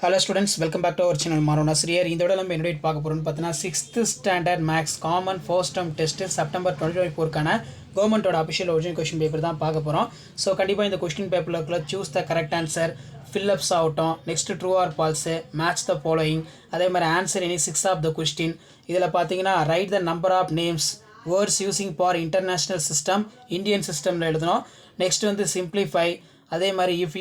Hello students, welcome back to our channel Maronas here. இந்த வீடியோல நம்ம என்ன பார்க்க போறோம்னு பார்த்தீனா 6th standard max common first term test September 2024 கான கவர்மெண்டோட official origin question paper தான் பார்க்க போறோம். சோ கண்டிப்பா இந்த question paperல இருக்குல choose the correct answer, fill ups ஆகட்டும், next true or false, match the following, அதே மாதிரி answer any 6 of the question. இதல பாத்தீங்கன்னா write the number of names words using for international system, Indian systemல எழுதணும். next வந்து simplify. அதே மாதிரி if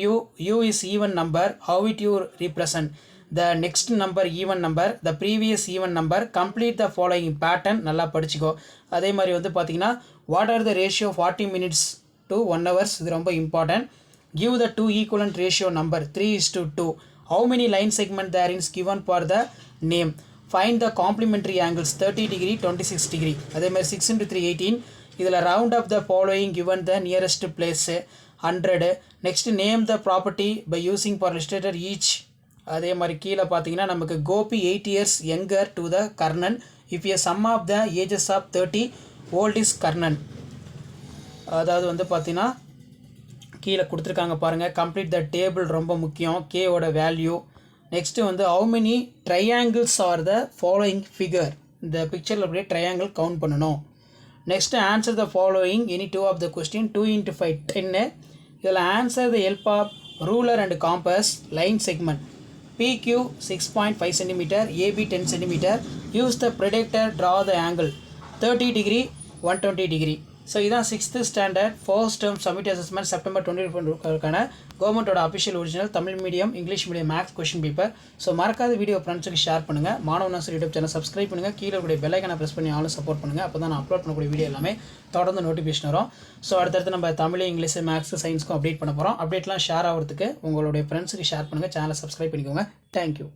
u is even number, how it you represent the next number even number, the previous even number, complete the following pattern. நல்லா படிச்சுக்கோ. அதே மாதிரி வந்து பார்த்தீங்கன்னா what are the ratio 40 minutes to 1 hours, இது ரொம்ப important. Give the two equivalent ratio number 3:2. How many line segment there is given for the name. Find the complementary angles 30 degree 26 degree. அதே மாதிரி 6 into 3 18. இதில் round up the following given the nearest place 100. next name the property by using for illustrator each. அதே மாதிரி கீழே பார்த்தீங்கன்னா நமக்கு Gopi 8 years younger to the Karnan if a sum of the ages of 30 old is Karnan. அதாவது வந்து பார்த்தீங்கன்னா கீழே கொடுத்துருக்காங்க பாருங்கள். கம்ப்ளீட் த டேபிள் ரொம்ப முக்கியம். கேவோட வேல்யூ. நெக்ஸ்ட்டு வந்து how many triangles are the following figure. இந்த பிக்சரில் அப்படியே ட்ரையாங்கிள் கவுண்ட் பண்ணணும். Next answer the following any two of the question 2 into 5 10. இதில் answer the help of ruler and compass line segment. PQ 6.5 cm, AB 10 cm. Use the protractor draw the angle 30 degree 120 degree. So இதான் 6th standard first term summative assessment September 2024 கவர்மெண்ட்டோட official original Tamil medium English medium maths question paper. So மறக்காத video ஃப்ரெண்ட்ஸுக்கு share பண்ணுங்கள். மாணவனாஸ் YouTube channel subscribe பண்ணுங்கள். கீழே கூடிய bell ஐக்கானை press பண்ணி ஆளும் சப்போர்ட் பண்ணுங்கள். அப்போ தான் நான் அப்லோட் பண்ணக்கூடிய வீடியோ எல்லாமே தொடர்ந்து நோட்டிஃபிகேஷன் வரும். ஸோ அடுத்தடுத்து நம்ம தமிழ் இங்கிலீஷ் மேக்ஸ் சயின்ஸ்க்கும் அப்டேட் பண்ண போகிறோம். அப்டேட்லாம் ஷேர் ஆகிறதுக்கு உங்களுடைய ஃப்ரெண்ட்ஸுக்கு ஷேர் பண்ணுங்கள். சேனலை சப்ஸ்கிரைப் பண்ணிக்கோங்க. தேங்க்யூ.